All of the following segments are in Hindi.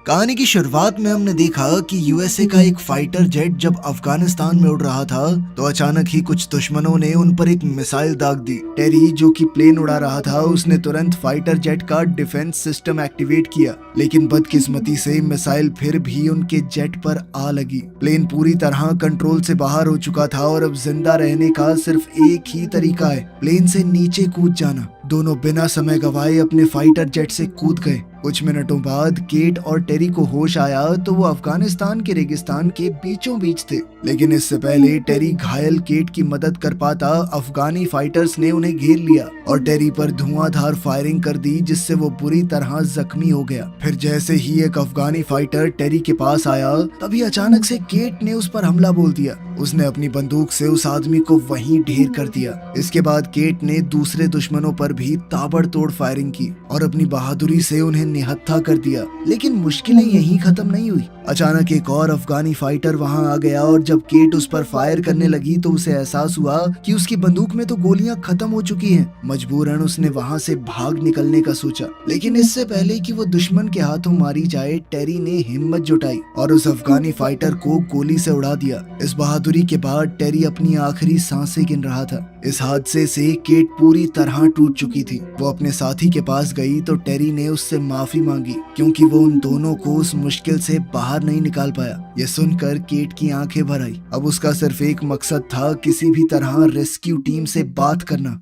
कहानी की शुरुआत में हमने देखा कि यूएसए का एक फाइटर जेट जब अफगानिस्तान में उड़ रहा था तो अचानक ही कुछ दुश्मनों ने उन पर एक मिसाइल दाग दी। टेरी जो कि प्लेन उड़ा रहा था उसने तुरंत फाइटर जेट का डिफेंस सिस्टम एक्टिवेट किया, लेकिन बदकिस्मती से मिसाइल फिर भी उनके जेट पर आ लगी। प्लेन पूरी तरह कंट्रोल से बाहर हो चुका था और अब जिंदा रहने का सिर्फ एक ही तरीका है, प्लेन से नीचे कूद जाना। दोनों बिना समय गवाए अपने फाइटर जेट से कूद गए। कुछ मिनटों बाद केट और टेरी को होश आया तो वो अफगानिस्तान के रेगिस्तान के बीचों बीच थे, लेकिन इससे पहले टेरी घायल केट की मदद कर पाता अफगानी फाइटर्स ने उन्हें घेर लिया और टेरी पर धुआंधार फायरिंग कर दी, जिससे वो बुरी तरह जख्मी हो गया। फिर जैसे ही एक अफगानी फाइटर टेरी के पास आया तभी अचानक से केट ने उस पर हमला बोल दिया। उसने अपनी बंदूक से उस आदमी को वहीं ढेर कर दिया। इसके बाद केट ने दूसरे दुश्मनों पर भी ताबड़तोड़ फायरिंग की और अपनी बहादुरी से उन्हें निहत्था कर दिया। लेकिन मुश्किलें यहीं खत्म नहीं हुई। अचानक एक और अफगानी फाइटर वहां आ गया और जब केट उस पर फायर करने लगी तो उसे एहसास हुआ कि उसकी बंदूक में तो गोलियां खत्म हो चुकी हैं। मजबूरन उसने वहां से भाग निकलने का सोचा, लेकिन इससे पहले कि वो दुश्मन के हाथों मारी जाए टेरी ने हिम्मत जुटाई और उस अफगानी फाइटर को गोली से उड़ा दिया। इस बहादुरी के बाद टेरी अपनी आखिरी सांसें गिन रहा था। इस हादसे से केट पूरी तरह टूट चुकी थी। वो अपने साथी के पास गई तो टेरी ने उससे माफी मांगी क्योंकि वो उन दोनों को उस मुश्किल से बाहर नहीं निकाल पाया। ये सुनकर केट की आंखें भर आई। अब उसका सिर्फ एक मकसद था, किसी भी तरह रेस्क्यू टीम से बात करना।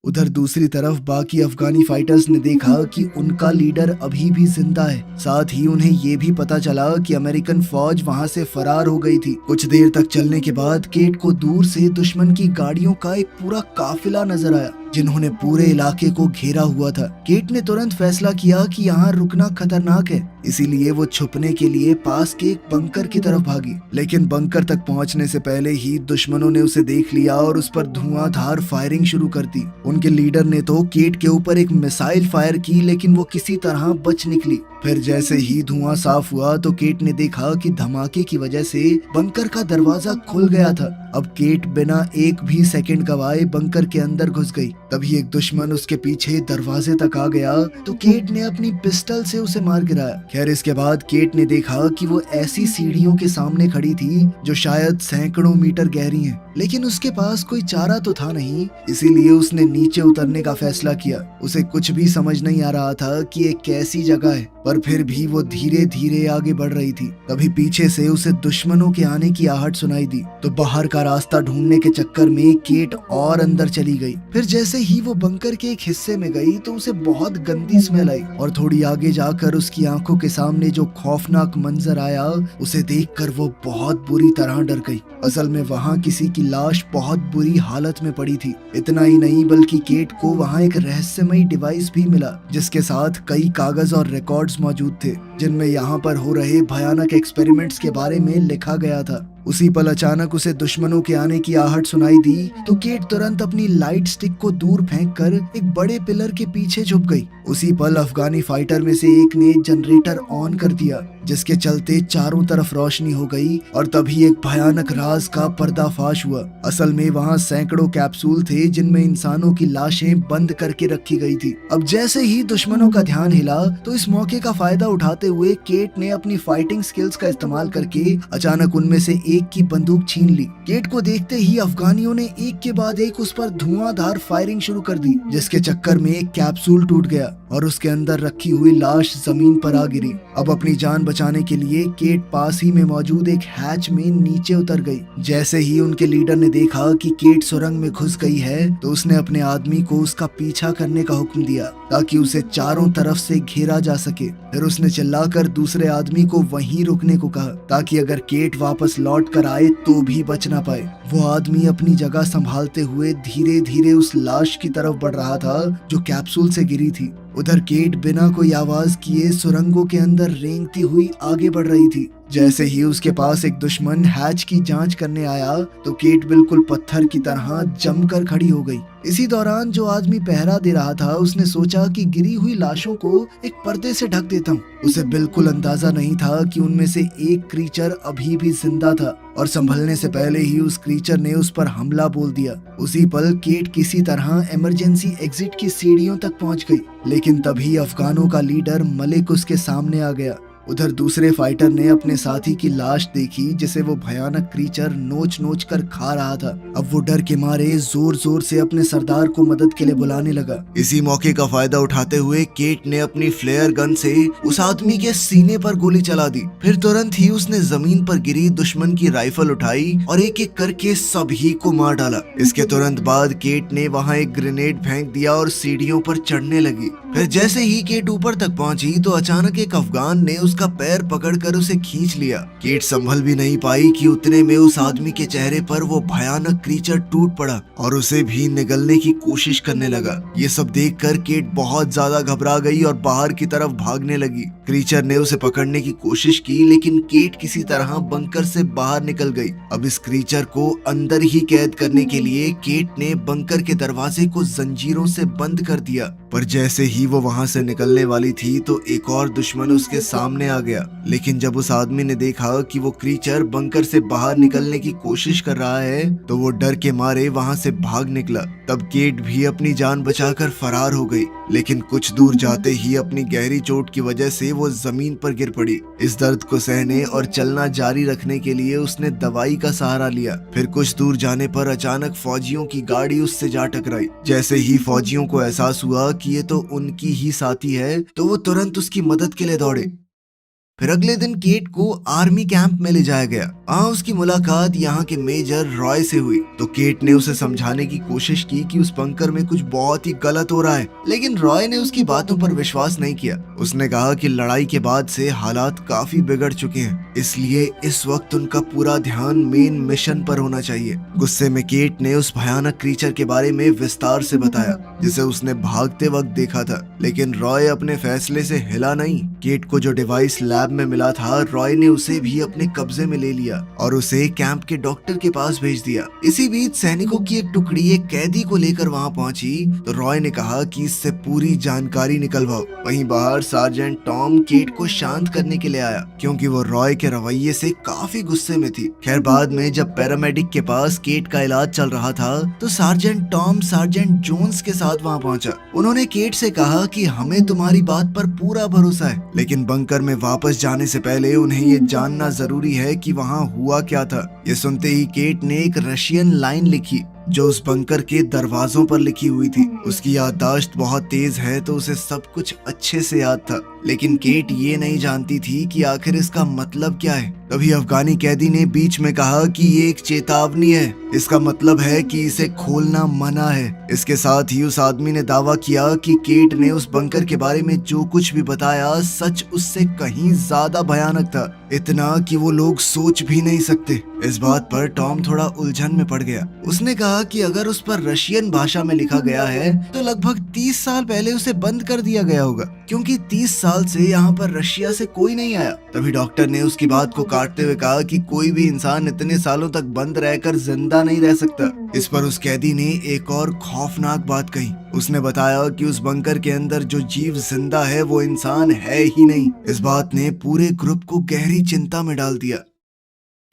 उधर दूसरी तरफ बाकी अफगानी फाइटर्स ने देखा कि उनका लीडर अभी भी जिंदा है। साथ ही उन्हें ये भी पता चला कि अमेरिकन फौज वहां से फरार हो गई थी। कुछ देर तक चलने के बाद केट को दूर से दुश्मन की गाड़ियों का एक पूरा काफिला नजर आया जिन्होंने पूरे इलाके को घेरा हुआ था। केट ने तुरंत फैसला किया कि यहाँ रुकना खतरनाक है, इसीलिए वो छुपने के लिए पास के एक बंकर की तरफ भागी। लेकिन बंकर तक पहुंचने से पहले ही दुश्मनों ने उसे देख लिया और उस पर धुआंधार फायरिंग शुरू कर दी। उनके लीडर ने तो केट के ऊपर एक मिसाइल फायर की, लेकिन वो किसी तरह बच निकली। फिर जैसे ही धुआं साफ हुआ तो केट ने देखा कि धमाके की वजह से बंकर का दरवाजा खुल गया था। अब केट बिना एक भी सेकंड गवाए बंकर के अंदर घुस गई। तभी एक दुश्मन उसके पीछे दरवाजे तक आ गया तो केट ने अपनी पिस्टल से उसे मार गिराया। खैर इसके बाद केट ने देखा कि वो ऐसी सीढ़ियों के सामने खड़ी थी जो शायद सैकड़ों मीटर गहरी हैं, लेकिन उसके पास कोई चारा तो था नहीं, इसीलिए उसने नीचे उतरने का फैसला किया। उसे कुछ भी समझ नहीं आ रहा था कि ये कैसी जगह है, पर फिर भी वो धीरे धीरे आगे बढ़ रही थी। तभी पीछे से उसे दुश्मनों के आने की आहट सुनाई दी तो बाहर का रास्ता ढूंढने के चक्कर में केट और अंदर चली गई। फिर जैसे ही वो बंकर के एक हिस्से में गई तो उसे बहुत गंदी स्मेल आई और थोड़ी आगे जाकर उसकी आंखों के सामने जो खौफनाक मंजर आया उसे देखकर वो बहुत बुरी तरह डर गई। असल में वहाँ किसी की लाश बहुत बुरी हालत में पड़ी थी। इतना ही नहीं बल्कि केट को वहाँ एक रहस्यमयी डिवाइस भी मिला जिसके साथ कई कागज और रिकॉर्ड्स मौजूद थे जिनमें यहाँ पर हो रहे भयानक एक्सपेरिमेंट्स के बारे में लिखा गया था। उसी पल अचानक उसे दुश्मनों के आने की आहट सुनाई दी तो केट तुरंत अपनी लाइट स्टिक को दूर फेंककर एक बड़े पिलर के पीछे छुप गई। उसी पल अफगानी फाइटर में से एक ने जनरेटर ऑन कर दिया जिसके चलते चारों तरफ रोशनी हो गई और तभी एक भयानक राज का पर्दाफाश हुआ। असल में वहाँ सैकड़ों कैप्सूल थे जिनमें इंसानों की लाशें बंद करके रखी गई थी। अब जैसे ही दुश्मनों का ध्यान हिला तो इस मौके का फायदा उठाते हुए केट ने अपनी फाइटिंग स्किल्स का इस्तेमाल करके अचानक उनमें से एक की बंदूक छीन ली। केट को देखते ही अफगानियों ने एक के बाद एक उस पर धुआंधार फायरिंग शुरू कर दी जिसके चक्कर में एक कैप्सूल टूट गया और उसके अंदर रखी हुई लाश जमीन पर आ गिरी। अब अपनी जान बचाने के लिए केट पास ही में मौजूद एक हैच में नीचे उतर गई। जैसे ही उनके लीडर ने देखा कि केट सुरंग में घुस गई है तो उसने अपने आदमी को उसका पीछा करने का हुक्म दिया ताकि उसे चारों तरफ से घेरा जा सके। फिर उसने चिल्लाकर दूसरे आदमी को वहीं रुकने को कहा ताकि अगर केट वापस लौट कर आए तो भी बच ना पाए। वो आदमी अपनी जगह संभालते हुए धीरे धीरे उस लाश की तरफ बढ़ रहा था जो कैप्सूल से गिरी थी। उधर केट बिना कोई आवाज किए सुरंगों के अंदर रेंगती हुई आगे बढ़ रही थी। जैसे ही उसके पास एक दुश्मन हैच की जांच करने आया तो केट बिल्कुल पत्थर की तरह जमकर खड़ी हो गई। इसी दौरान जो आदमी पहरा दे रहा था उसने सोचा कि गिरी हुई लाशों को एक पर्दे से ढक देता हूँ। उसे बिल्कुल अंदाजा नहीं था कि उनमें से एक क्रीचर अभी भी जिंदा था और संभलने से पहले ही उस क्रीचर ने उस पर हमला बोल दिया। उसी पल केट किसी तरह इमरजेंसी एग्जिट की सीढ़ियों तक पहुंच गई, लेकिन तभी अफगानों का लीडर मलिक उसके सामने आ गया। उधर दूसरे फाइटर ने अपने साथी की लाश देखी जिसे वो भयानक क्रीचर नोच नोच कर खा रहा था। अब वो डर के मारे जोर जोर से अपने सरदार को मदद के लिए बुलाने लगा। इसी मौके का फायदा उठाते हुए केट ने अपनी फ्लेयर गन से उस आदमी के सीने पर गोली चला दी। फिर तुरंत ही उसने जमीन पर गिरी दुश्मन की राइफल उठाई और एक एक करके सभी को मार डाला। इसके तुरंत बाद केट ने वहां एक ग्रेनेड फेंक दिया और सीढ़ियों पर चढ़ने लगी। फिर जैसे ही केट ऊपर तक पहुंची तो अचानक एक अफगान ने उसका पैर पकड़कर उसे खींच लिया। केट संभल भी नहीं पाई कि उतने में उस आदमी के चेहरे पर वो भयानक क्रीचर टूट पड़ा और उसे भी निगलने की कोशिश करने लगा। ये सब देखकर केट बहुत ज्यादा घबरा गई और बाहर की तरफ भागने लगी। क्रीचर ने उसे पकड़ने की कोशिश की लेकिन केट किसी तरह बंकर से बाहर निकल गई। अब इस क्रीचर को अंदर ही कैद करने के लिए केट ने बंकर के दरवाजे को जंजीरों से बंद कर दिया। पर जैसे ही वो वहां से निकलने वाली थी तो एक और दुश्मन उसके सामने आ गया। लेकिन जब उस आदमी ने देखा कि वो क्रीचर बंकर से बाहर निकलने की कोशिश कर रहा है तो वो डर के मारे वहां से भाग निकला। तब केट भी अपनी जान बचाकर फरार हो गई, लेकिन कुछ दूर जाते ही अपनी गहरी चोट की वजह से वो जमीन पर गिर पड़ी। इस दर्द को सहने और चलना जारी रखने के लिए उसने दवाई का सहारा लिया। फिर कुछ दूर जाने पर अचानक फौजियों की गाड़ी उससे जा टकराई। जैसे ही फौजियों को एहसास हुआ कि ये तो उनकी ही साथी है तो वो तुरंत उसकी मदद के लिए दौड़े। फिर अगले दिन केट को आर्मी कैंप में ले जाया गया। वहाँ उसकी मुलाकात यहाँ के मेजर रॉय से हुई तो केट ने उसे समझाने की कोशिश की कि उस बंकर में कुछ बहुत ही गलत हो रहा है, लेकिन रॉय ने उसकी बातों पर विश्वास नहीं किया। उसने कहा कि लड़ाई के बाद से हालात काफी बिगड़ चुके हैं, इसलिए इस वक्त उनका पूरा ध्यान मेन मिशन पर होना चाहिए। गुस्से में केट ने उस भयानक क्रीचर के बारे में विस्तार से बताया जिसे उसने भागते वक्त देखा था, लेकिन रॉय अपने फैसले से हिला नहीं। केट को जो डिवाइस लैब में मिला था रॉय ने उसे भी अपने कब्जे में ले लिया और उसे कैंप के डॉक्टर के पास भेज दिया। इसी बीच सैनिकों की एक टुकड़ी एक कैदी को लेकर वहां पहुंची तो रॉय ने कहा कि इससे पूरी जानकारी निकलवाओ। वहीं बाहर सार्जेंट टॉम केट को शांत करने के लिए आया क्योंकि वो रॉय के रवैये से काफी गुस्से में थी। खैर बाद में जब पैरामेडिक के पास केट का इलाज चल रहा था तो सार्जेंट टॉम सार्जेंट जोन्स के साथ वहां पहुंचा। उन्होंने केट से कहा कि हमें तुम्हारी बात पर पूरा भरोसा है, लेकिन बंकर में वापस जाने से पहले उन्हें ये जानना जरूरी है कि वहाँ हुआ क्या था। ये सुनते ही केट ने एक रशियन लाइन लिखी जो उस बंकर के दरवाजों पर लिखी हुई थी। उसकी याददाश्त बहुत तेज है तो उसे सब कुछ अच्छे से याद था, लेकिन केट ये नहीं जानती थी कि आखिर इसका मतलब क्या है। तभी अफगानी कैदी ने बीच में कहा कि ये एक चेतावनी है, इसका मतलब है कि इसे खोलना मना है। इसके साथ ही उस आदमी ने दावा किया कि केट ने उस बंकर के बारे में जो कुछ भी बताया सच उससे कहीं ज्यादा भयानक था, इतना कि वो लोग सोच भी नहीं सकते। इस बात पर टॉम थोड़ा उलझन में पड़ गया। उसने कहा कि अगर उस पर रशियन भाषा में लिखा गया है तो लगभग 30 साल पहले उसे बंद कर दिया गया होगा, क्योंकि 30 साल से यहाँ पर रशिया से कोई नहीं आया। तभी डॉक्टर ने उसकी बात को काटते हुए कहा कि कोई भी इंसान इतने सालों तक बंद रहकर जिंदा नहीं रह सकता। इस पर उस कैदी ने एक और खौफनाक बात कही। उसने बताया कि उस बंकर के अंदर जो जीव जिंदा है वो इंसान है ही नहीं। इस बात ने पूरे ग्रुप को गहरी चिंता में डाल दिया।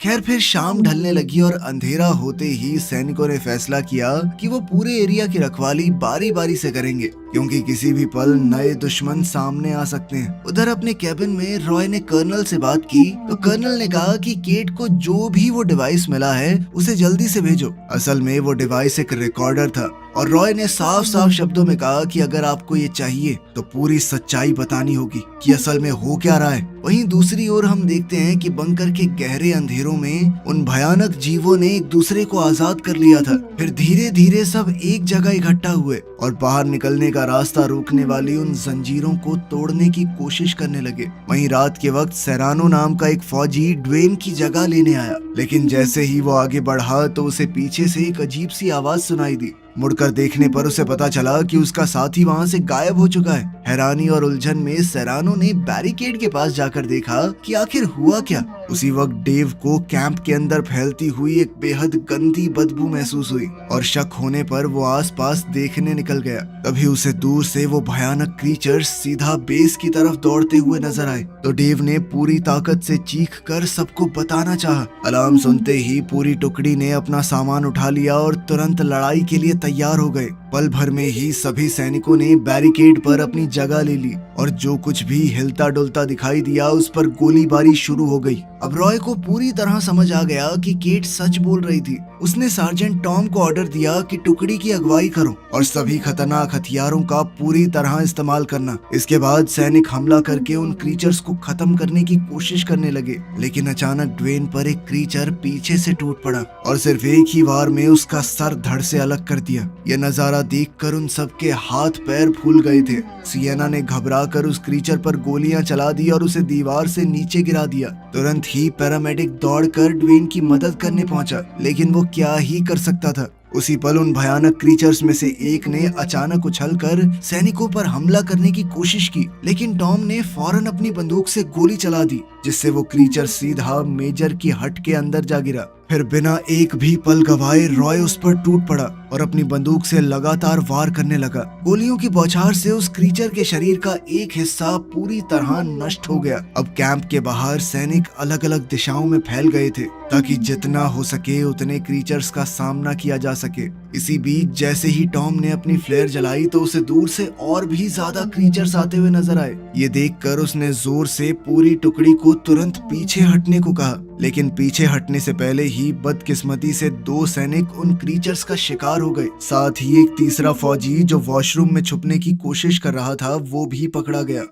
खैर फिर शाम ढलने लगी और अंधेरा होते ही सैनिकों ने फैसला किया कि वो पूरे एरिया की रखवाली बारी बारी से करेंगे, क्योंकि किसी भी पल नए दुश्मन सामने आ सकते हैं। उधर अपने कैबिन में रॉय ने कर्नल से बात की तो कर्नल ने कहा कि केट को जो भी वो डिवाइस मिला है उसे जल्दी से भेजो। असल में वो डिवाइस एक रिकॉर्डर था और रॉय ने साफ साफ शब्दों में कहा कि अगर आपको ये चाहिए तो पूरी सच्चाई बतानी होगी कि असल में हो क्या रहा है। वहीं दूसरी ओर हम देखते हैं कि बंकर के गहरे अंधेरों में उन भयानक जीवों ने एक दूसरे को आजाद कर लिया था। फिर धीरे धीरे सब एक जगह इकट्ठा हुए और बाहर निकलने का रास्ता रोकने वाली उन जंजीरों को तोड़ने की कोशिश करने लगे। वहीं रात के वक्त सेरानो नाम का एक फौजी ड्वेन की जगह लेने आया, लेकिन जैसे ही वो आगे बढ़ा तो उसे पीछे से एक अजीब सी आवाज सुनाई दी। मुड़कर देखने पर उसे पता चला कि उसका साथी वहां से गायब हो चुका है। हैरानी और उलझन में सेरानो ने बैरिकेड के पास जाकर देखा कि आखिर हुआ क्या। उसी वक्त डेव को कैंप के अंदर फैलती हुई एक बेहद गंदी बदबू महसूस हुई और शक होने पर वो आसपास देखने निकल गया। तभी उसे दूर से वो भयानक क्रीचर सीधा बेस की तरफ दौड़ते हुए नजर आए तो डेव ने पूरी ताकत से चीख कर सबको बताना चाहा। अलार्म सुनते ही पूरी टुकड़ी ने अपना सामान उठा लिया और तुरंत लड़ाई के लिए तैयार हो गए। पल भर में ही सभी सैनिकों ने बैरिकेड पर अपनी जगह ले ली और जो कुछ भी हिलता डुलता दिखाई दिया उस पर गोलीबारी शुरू हो गई। अब रॉय को पूरी तरह समझ आ गया कि केट सच बोल रही थी। उसने सार्जेंट टॉम को ऑर्डर दिया कि टुकड़ी की अगुवाई करो और सभी खतरनाक हथियारों का पूरी तरह इस्तेमाल करना। इसके बाद सैनिक हमला करके उन क्रीचर्स को खत्म करने की कोशिश करने लगे, लेकिन अचानक ड्वेन पर एक क्रीचर पीछे से टूट पड़ा और सिर्फ एक ही वार में उसका सर धड़ से अलग कर दिया। यह नजारा देखकर उन सबके हाथ पैर फूल गए थे। सिएना ने घबराकर उस क्रीचर पर गोलियां चला दी और उसे दीवार से नीचे गिरा दिया। तुरंत ही पैरामेडिक दौड़कर ड्वेन की मदद करने पहुंचा, लेकिन वो क्या ही कर सकता था। उसी पल उन भयानक क्रीचर्स में से एक ने अचानक उछलकर सैनिकों पर हमला करने की कोशिश की, लेकिन टॉम ने फौरन अपनी बंदूक से गोली चला दी, जिससे वो क्रीचर सीधा मेजर की हट के अंदर जा गिरा। फिर बिना एक भी पल गवाए रॉय उस पर टूट पड़ा और अपनी बंदूक से लगातार वार करने लगा। गोलियों की बौछार से उस क्रीचर के शरीर का एक हिस्सा पूरी तरह नष्ट हो गया। अब कैंप के बाहर सैनिक अलग अलग दिशाओं में फैल गए थे ताकि जितना हो सके उतने क्रीचर्स का सामना किया जा सके। इसी बीच जैसे ही टॉम ने अपनी फ्लेयर जलाई तो उसे दूर से और भी ज्यादा क्रीचर्स आते हुए नजर आए। ये देखकर उसने जोर से पूरी टुकड़ी को तुरंत पीछे हटने को कहा, लेकिन पीछे हटने से पहले ही बदकिस्मती से 2 सैनिक उन क्रीचर्स का शिकार हो गए। साथ ही एक तीसरा फौजी जो वॉशरूम में छुपने की कोशिश कर रहा था वो भी पकड़ा गया।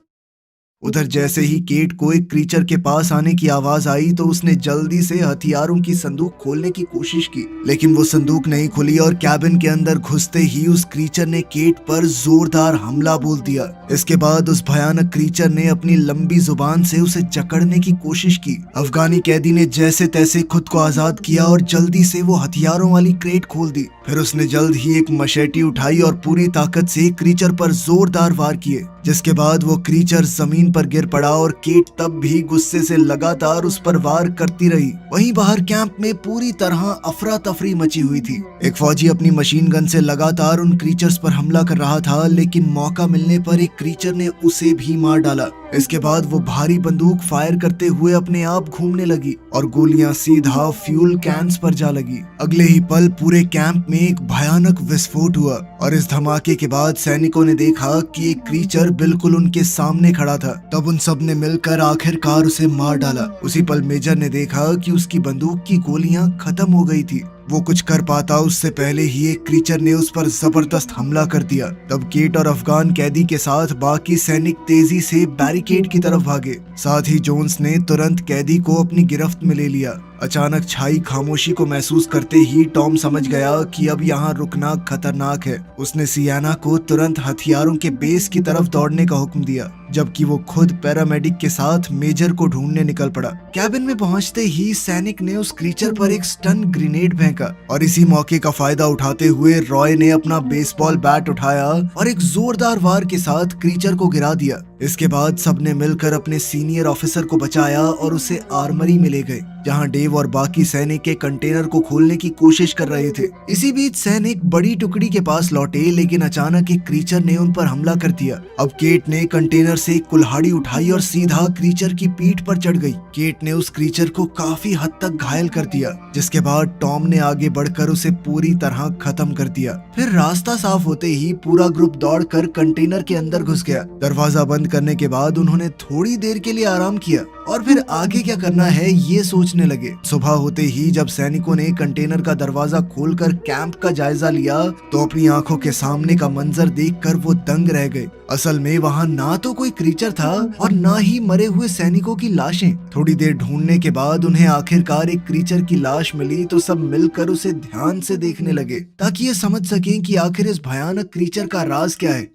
उधर जैसे ही केट को एक क्रीचर के पास आने की आवाज आई तो उसने जल्दी से हथियारों की संदूक खोलने की कोशिश की, लेकिन वो संदूक नहीं खुली और कैबिन के अंदर घुसते ही उस क्रीचर ने केट पर जोरदार हमला बोल दिया। इसके बाद उस भयानक क्रीचर ने अपनी लंबी जुबान से उसे जकड़ने की कोशिश की। अफगानी कैदी ने जैसे तैसे खुद को आजाद किया और जल्दी से वो हथियारों वाली क्रेट खोल दी। फिर उसने जल्द ही एक मशेटी उठाई और पूरी ताकत से क्रीचर पर जोरदार वार किए, जिसके बाद वो क्रीचर जमीन पर गिर पड़ा और केट तब भी गुस्से से लगातार उस पर वार करती रही। वहीं बाहर कैंप में पूरी तरह अफरा तफरी मची हुई थी। एक फौजी अपनी मशीन गन से लगातार उन क्रीचर्स पर हमला कर रहा था, लेकिन मौका मिलने पर एक क्रीचर ने उसे भी मार डाला। इसके बाद वो भारी बंदूक फायर करते हुए अपने आप घूमने लगी और गोलियां सीधा फ्यूल कैंस पर जा लगी। अगले ही पल पूरे कैंप में एक भयानक विस्फोट हुआ और इस धमाके के बाद सैनिकों ने देखा कि एक क्रीचर बिल्कुल उनके सामने खड़ा था। तब उन सब ने मिलकर आखिरकार उसे मार डाला। उसी पल मेजर ने देखा कि उसकी बंदूक की गोलियां खत्म हो गई थी। वो कुछ कर पाता उससे पहले ही एक क्रीचर ने उस पर जबरदस्त हमला कर दिया। तब केट और अफगान कैदी के साथ बाकी सैनिक तेजी से बैरिकेड की तरफ भागे। साथ ही जोन्स ने तुरंत कैदी को अपनी गिरफ्त में ले लिया। अचानक छाई खामोशी को महसूस करते ही टॉम समझ गया कि अब यहाँ रुकना खतरनाक है। उसने सियाना को तुरंत हथियारों के बेस की तरफ दौड़ने का हुक्म दिया, जबकि वो खुद पैरामेडिक के साथ मेजर को ढूंढने निकल पड़ा। कैबिन में पहुंचते ही सैनिक ने उस क्रीचर पर एक स्टन ग्रेनेड फेंका और इसी मौके का फायदा उठाते हुए रॉय ने अपना बेसबॉल बैट उठाया और एक जोरदार वार के साथ क्रीचर को गिरा दिया। इसके बाद सबने मिलकर अपने सीनियर ऑफिसर को बचाया और उसे आर्मरी में ले गए, जहां डेव और बाकी सैनिक के कंटेनर को खोलने की कोशिश कर रहे थे। इसी बीच सैनिक बड़ी टुकड़ी के पास लौटे, लेकिन अचानक एक क्रीचर ने उन पर हमला कर दिया। अब केट ने कंटेनर से एक कुल्हाड़ी उठाई और सीधा क्रीचर की पीठ पर चढ़ गई। केट ने उस क्रीचर को काफी हद तक घायल कर दिया, जिसके बाद टॉम ने आगे बढ़कर उसे पूरी तरह खत्म कर दिया। फिर रास्ता साफ होते ही पूरा ग्रुप दौड़कर कंटेनर के अंदर घुस गया। दरवाजा बंद करने के बाद उन्होंने थोड़ी देर के लिए आराम किया और फिर आगे क्या करना है ये सोचने लगे। सुबह होते ही जब सैनिकों ने कंटेनर का दरवाजा खोलकर कैंप का जायजा लिया तो अपनी आंखों के सामने का मंजर देखकर वो दंग रह गए। असल में वहाँ ना तो कोई क्रीचर था और ना ही मरे हुए सैनिकों की लाशें। थोड़ी देर ढूंढने के बाद उन्हें आखिरकार एक क्रीचर की लाश मिली तो सब मिलकर उसे ध्यान से देखने लगे ताकि ये समझ सकें कि आखिर इस भयानक क्रीचर का राज क्या है।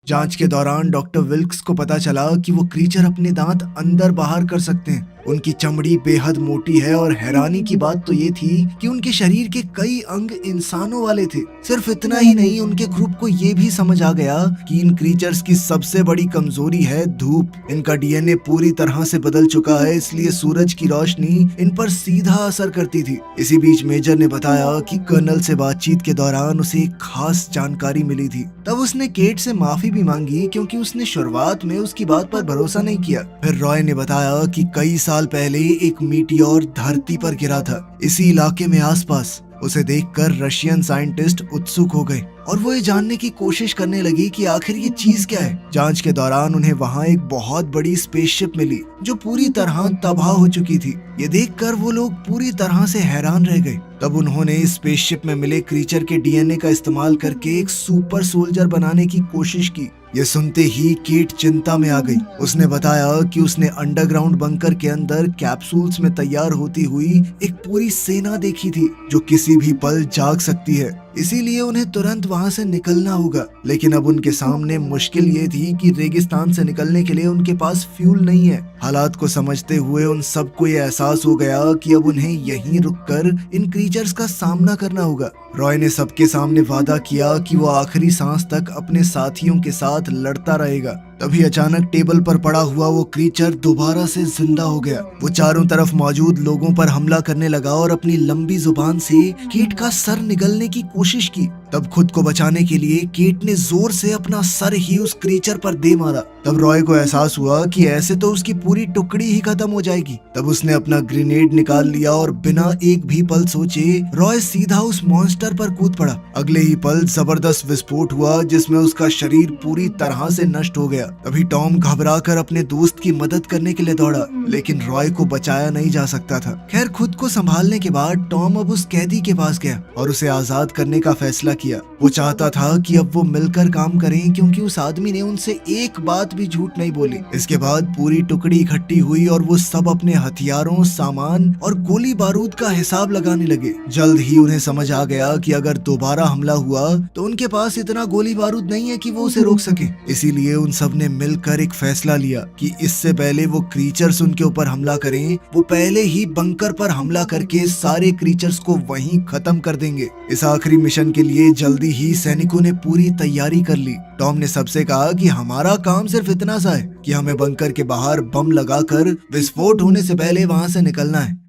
जांच के दौरान डॉक्टर विल्क्स को पता चला कि वो क्रीचर अपने दांत अंदर बाहर कर सकते हैं। उनकी चमड़ी बेहद मोटी है और हैरानी की बात तो ये थी कि उनके शरीर के कई अंग इंसानों वाले थे। सिर्फ इतना ही नहीं, उनके ग्रुप को ये भी समझ आ गया कि इन क्रीचर्स की सबसे बड़ी कमजोरी है धूप। इनका डीएनए पूरी तरह से बदल चुका है, इसलिए सूरज की रोशनी इन पर सीधा असर करती थी। इसी बीच मेजर ने बताया कि कर्नल से बातचीत के दौरान उसे एक खास जानकारी मिली थी। तब उसने केट से माफी भी मांगी क्योंकि उसने शुरुआत में उसकी बात पर भरोसा नहीं किया। फिर रॉय ने बताया कि कई साल पहले एक मीटियोर धरती पर गिरा था, इसी इलाके में आसपास। उसे देखकर रशियन साइंटिस्ट उत्सुक हो गए और वो ये जानने की कोशिश करने लगी कि आखिर ये चीज क्या है। जांच के दौरान उन्हें वहाँ एक बहुत बड़ी स्पेसशिप मिली जो पूरी तरह तबाह हो चुकी थी। ये देखकर वो लोग पूरी तरह से हैरान रह गए। तब उन्होंने इस स्पेसशिप में मिले क्रीचर के डीएनए का इस्तेमाल करके एक सुपर सोल्जर बनाने की कोशिश की। ये सुनते ही केट चिंता में आ गई। उसने बताया कि उसने अंडरग्राउंड बंकर के अंदर कैप्सूल्स में तैयार होती हुई एक पूरी सेना देखी थी जो किसी भी पल जाग सकती है, इसीलिए उन्हें तुरंत वहां से निकलना होगा। लेकिन अब उनके सामने मुश्किल ये थी कि रेगिस्तान से निकलने के लिए उनके पास फ्यूल नहीं है। हालात को समझते हुए उन सबको ये एहसास हो गया कि अब उन्हें यहीं रुककर इन क्रीचर्स का सामना करना होगा। रॉय ने सबके सामने वादा किया कि वो आखिरी सांस तक अपने साथियों के साथ लड़ता रहेगा। तभी अचानक टेबल पर पड़ा हुआ वो क्रीचर दोबारा से जिंदा हो गया। वो चारों तरफ मौजूद लोगों पर हमला करने लगा और अपनी लंबी जुबान से केट का सर निगलने की कोशिश की। तब खुद को बचाने के लिए केट ने जोर से अपना सर ही उस क्रीचर पर दे मारा। तब रॉय को एहसास हुआ कि ऐसे तो उसकी पूरी टुकड़ी ही खत्म हो जाएगी। तब उसने अपना ग्रेनेड निकाल लिया और बिना एक भी पल सोचे रॉय सीधा उस मॉन्स्टर पर कूद पड़ा। अगले ही पल जबरदस्त विस्फोट हुआ जिसमें उसका शरीर पूरी तरह से नष्ट हो गया। तभी टॉम घबराकर अपने दोस्त की मदद करने के लिए दौड़ा, लेकिन रॉय को बचाया नहीं जा सकता था। खैर, खुद को संभालने के बाद टॉम अब उस कैदी के पास गया और उसे आजाद करने का फैसला किया। वो चाहता था कि अब वो मिलकर काम करें, क्योंकि उस आदमी ने उनसे एक बात भी झूठ नहीं बोली। इसके बाद पूरी टुकड़ी इकट्ठी हुई और वो सब अपने हथियारों, सामान और गोली बारूद का हिसाब लगाने लगे। जल्द ही उन्हें समझ आ गया कि अगर दोबारा हमला हुआ तो उनके पास इतना गोली बारूद नहीं है कि वो उसे रोक सके। इसीलिए उन सब ने मिलकर एक फैसला लिया कि इससे पहले वो क्रीचर्स उनके ऊपर हमला करें, वो पहले ही बंकर पर हमला करके सारे क्रीचर्स को वहीं खत्म कर देंगे। इस आखिरी मिशन के लिए जल्दी ही सैनिकों ने पूरी तैयारी कर ली। टॉम ने सबसे कहा कि हमारा काम सिर्फ इतना सा है कि हमें बंकर के बाहर बम लगाकर विस्फोट होने से पहले वहां से निकलना है।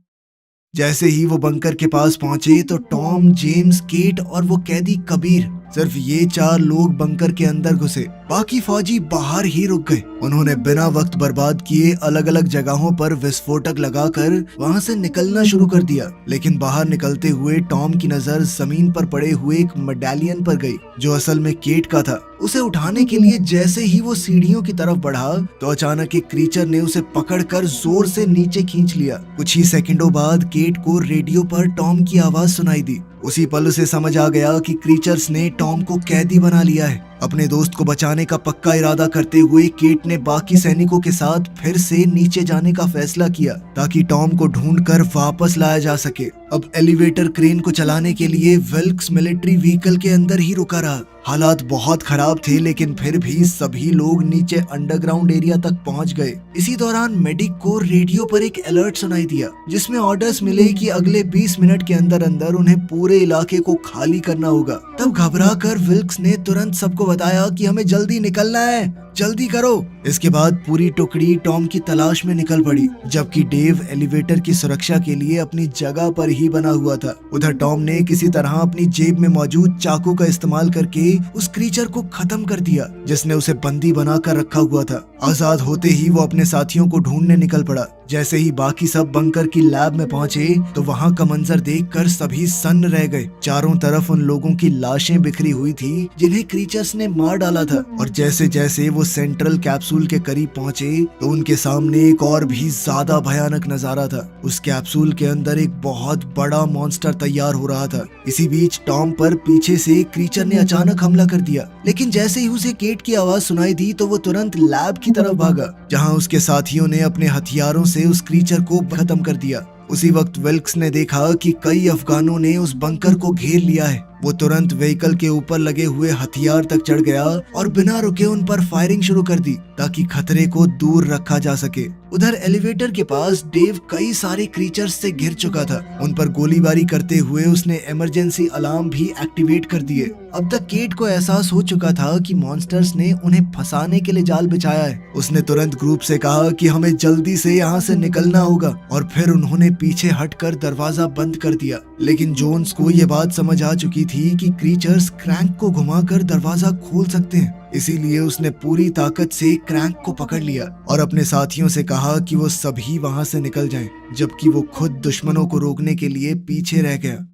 जैसे ही वो बंकर के पास पहुंचे तो टॉम, जेम्स, केट और वो कैदी कबीर, सिर्फ ये 4 लोग बंकर के अंदर घुसे। बाकी फौजी बाहर ही रुक गए। उन्होंने बिना वक्त बर्बाद किए अलग अलग जगहों पर विस्फोटक लगाकर वहां से निकलना शुरू कर दिया। लेकिन बाहर निकलते हुए टॉम की नजर जमीन पर पड़े हुए एक मेडालियन पर गई जो असल में केट का था। उसे उठाने के लिए जैसे ही वो सीढ़ियों की तरफ बढ़ा तो अचानक एक क्रीचर ने उसे पकड़कर जोर से नीचे खींच लिया। कुछ ही सेकंडों बाद केट को रेडियो पर टॉम की आवाज सुनाई दी। उसी पल उसे समझ आ गया कि क्रीचर्स ने टॉम को कैदी बना लिया है। अपने दोस्त को बचाने का पक्का इरादा करते हुए केट ने बाकी सैनिकों के साथ फिर से नीचे जाने का फैसला किया ताकि टॉम को ढूंढकर वापस लाया जा सके। अब एलिवेटर क्रेन को चलाने के लिए विल्क्स मिलिट्री व्हीकल के अंदर ही रुका रहा। हालात बहुत खराब थे, लेकिन फिर भी सभी लोग नीचे अंडरग्राउंड एरिया तक पहुंच गए। इसी दौरान मेडिक को रेडियो पर एक अलर्ट सुनाई दिया जिसमें ऑर्डर्स मिले कि अगले 20 मिनट के अंदर अंदर उन्हें पूरे इलाके को खाली करना होगा। तब घबराकर विल्क्स ने तुरंत सबको बताया कि हमें जल्दी निकलना है, जल्दी करो। इसके बाद पूरी टुकड़ी टॉम की तलाश में निकल पड़ी, जबकि डेव एलिवेटर की सुरक्षा के लिए अपनी जगह पर ही बना हुआ था। उधर टॉम ने किसी तरह अपनी जेब में मौजूद चाकू का इस्तेमाल करके उस क्रीचर को खत्म कर दिया जिसने उसे बंदी बनाकर रखा हुआ था। आजाद होते ही वो अपने साथियों को ढूंढने निकल पड़ा। जैसे ही बाकी सब बंकर की लैब में पहुंचे तो वहां का मंजर देखकर सभी सन्न रह गए। चारों तरफ उन लोगों की लाशें बिखरी हुई थी जिन्हें क्रीचर्स ने मार डाला था। और जैसे जैसे वो सेंट्रल कैप्सूल के करीब पहुंचे तो उनके सामने एक और भी ज्यादा भयानक नजारा था। उस कैप्सूल के अंदर एक बहुत बड़ा मॉन्स्टर तैयार हो रहा था। इसी बीच टॉम पर पीछे से क्रीचर ने अचानक हमला कर दिया, लेकिन जैसे ही उसे केट की आवाज सुनाई दी तो वो तुरंत लैब की तरफ भागा जहां उसके साथियों ने अपने हथियारों से उस क्रीचर को खत्म कर दिया। उसी वक्त विल्क्स ने देखा कि कई अफगानों ने उस बंकर को घेर लिया है। वो तुरंत व्हीकल के ऊपर लगे हुए हथियार तक चढ़ गया और बिना रुके उन पर फायरिंग शुरू कर दी ताकि खतरे को दूर रखा जा सके। उधर एलिवेटर के पास डेव कई सारे क्रीचर्स से घिर चुका था। उन पर गोलीबारी करते हुए उसने इमरजेंसी अलार्म भी एक्टिवेट कर दिए। अब तक केट को एहसास हो चुका था कि मॉन्स्टर्स ने उन्हें फंसाने के लिए जाल बिछाया है। उसने तुरंत ग्रुप से कहा कि हमें जल्दी से यहाँ से निकलना होगा और फिर उन्होंने पीछे हटकर दरवाजा बंद कर दिया। लेकिन जोन्स को ये बात समझ आ चुकी थी कि क्रीचर्स क्रैंक को घुमाकर दरवाजा खोल सकते हैं। इसीलिए उसने पूरी ताकत से क्रैंक को पकड़ लिया और अपने साथियों से कहा कि वो सभी वहां से निकल जाएं, जबकि वो खुद दुश्मनों को रोकने के लिए पीछे रह गया।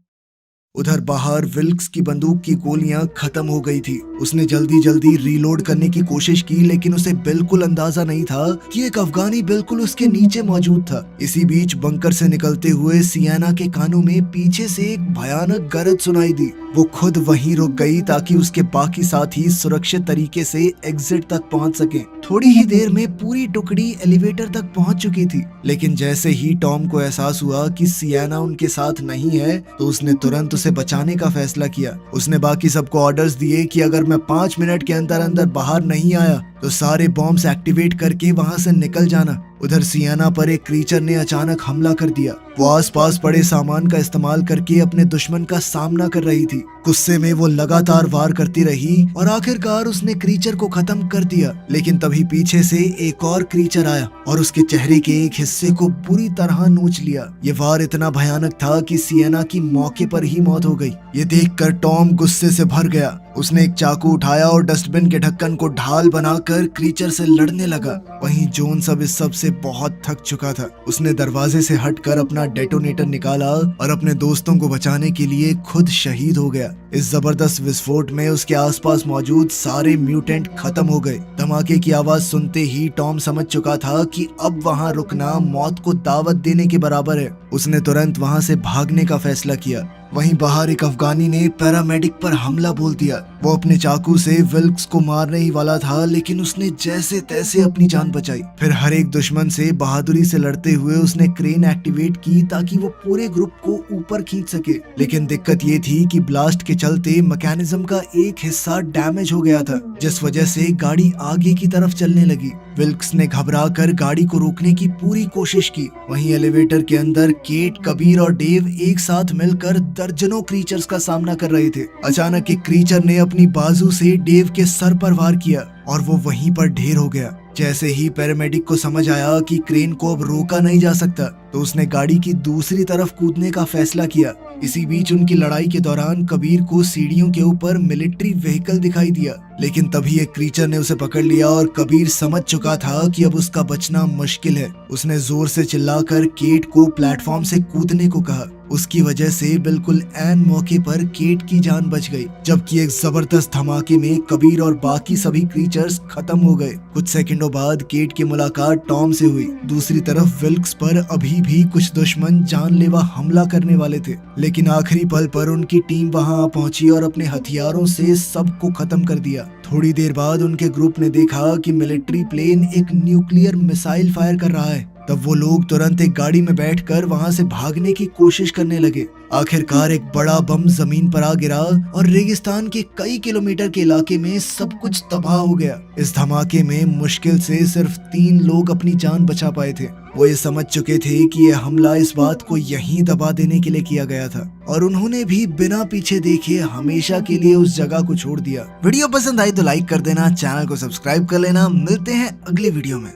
उधर बाहर विल्क्स की बंदूक की गोलियां खत्म हो गई थी। उसने जल्दी जल्दी रीलोड करने की कोशिश की, लेकिन उसे बिल्कुल अंदाजा नहीं था कि एक अफगानी बिल्कुल उसके नीचे मौजूद था। इसी बीच बंकर से निकलते हुए सियाना के कानों में पीछे से एक भयानक गरज सुनाई दी। वो खुद वहीं रुक गई ताकि उसके बाकी साथी सुरक्षित तरीके से एग्जिट तक पहुंच सके। थोड़ी ही देर में पूरी टुकड़ी एलिवेटर तक पहुंच चुकी थी, लेकिन जैसे ही टॉम को एहसास हुआ कि सियाना उनके साथ नहीं है तो उसने तुरंत उसे बचाने का फैसला किया। उसने बाकी सबको ऑर्डर्स दिए कि अगर मैं 5 मिनट के अंदर अंदर बाहर नहीं आया तो सारे बॉम्ब्स एक्टिवेट करके वहां से निकल जाना। उधर सियाना पर एक क्रीचर ने अचानक हमला कर दिया। वो आसपास पड़े सामान का इस्तेमाल करके अपने दुश्मन का सामना कर रही थी। गुस्से में वो लगातार वार करती रही और आखिरकार उसने क्रीचर को खत्म कर दिया। लेकिन तभी पीछे से एक और क्रीचर आया और उसके चेहरे के एक हिस्से को बुरी तरह नोच लिया। ये वार इतना भयानक था कि सियाना की मौके पर ही मौत हो गई। ये देखकर टॉम गुस्से से भर गया। उसने एक चाकू उठाया और डस्टबिन के ढक्कन को ढाल बनाकर क्रीचर से लड़ने लगा। वहीं जोन्स अब इस सब से बहुत थक चुका था। उसने दरवाजे से हटकर अपना डेटोनेटर निकाला और अपने दोस्तों को बचाने के लिए खुद शहीद हो गया। इस जबरदस्त विस्फोट में उसके आसपास मौजूद सारे म्यूटेंट खत्म हो गए। धमाके की आवाज सुनते ही टॉम समझ चुका था कि अब वहां रुकना मौत को दावत देने के बराबर है। उसने तुरंत वहां से भागने का फैसला किया। वहीं बाहर एक अफगानी ने पैरामेडिक पर हमला बोल दिया। वो अपने चाकू से विल्क्स को मारने ही वाला था, लेकिन उसने जैसे तैसे अपनी जान बचाई। फिर हर एक दुश्मन से बहादुरी से लड़ते हुए उसने क्रेन एक्टिवेट की ताकि वो पूरे ग्रुप को ऊपर खींच सके। लेकिन दिक्कत ये थी कि ब्लास्ट के चलते मैकेनिज्म का एक हिस्सा डैमेज हो गया था, जिस वजह से गाड़ी आगे की तरफ चलने लगी। विल्क्स ने घबराकर गाड़ी को रोकने की पूरी कोशिश की। वहीं एलिवेटर के अंदर केट, कबीर और डेव एक साथ मिलकर दर्जनों क्रीचर्स का सामना कर रहे थे। अचानक एक क्रीचर ने अपनी बाजू से डेव के सर पर वार किया और वो वहीं पर ढेर हो गया। जैसे ही पैरामेडिक को समझ आया कि क्रेन को अब रोका नहीं जा सकता तो उसने गाड़ी की दूसरी तरफ कूदने का फैसला किया। इसी बीच उनकी लड़ाई के दौरान कबीर को सीढ़ियों के ऊपर मिलिट्री व्हीकल दिखाई दिया, लेकिन तभी एक क्रीचर ने उसे पकड़ लिया और कबीर समझ चुका था कि अब उसका बचना मुश्किल है। उसने जोर से चिल्लाकर केट को प्लेटफॉर्म से कूदने को कहा। उसकी वजह से बिल्कुल ऐन मौके पर केट की जान बच गई, जबकि एक जबरदस्त धमाके में कबीर और बाकी सभी क्रीचर्स खत्म हो गए। कुछ सेकंडों बाद केट की मुलाकात टॉम से हुई। दूसरी तरफ विल्क्स पर अभी भी कुछ दुश्मन जानलेवा हमला करने वाले थे, लेकिन आखिरी पल पर उनकी टीम वहां पहुंची और अपने हथियारों से सबको खत्म कर दिया। थोड़ी देर बाद उनके ग्रुप ने देखा कि मिलिट्री प्लेन एक न्यूक्लियर मिसाइल फायर कर रहा है। तब वो लोग तुरंत एक गाड़ी में बैठकर वहां से भागने की कोशिश करने लगे। आखिरकार एक बड़ा बम जमीन पर आ गिरा और रेगिस्तान के कई किलोमीटर के इलाके में सब कुछ तबाह हो गया। इस धमाके में मुश्किल से सिर्फ 3 लोग अपनी जान बचा पाए थे। वो ये समझ चुके थे कि यह हमला इस बात को यहीं दबा देने के लिए किया गया था और उन्होंने भी बिना पीछे देखे हमेशा के लिए उस जगह को छोड़ दिया। वीडियो पसंद आई तो लाइक कर देना, चैनल को सब्सक्राइब कर लेना। मिलते हैं अगले वीडियो में।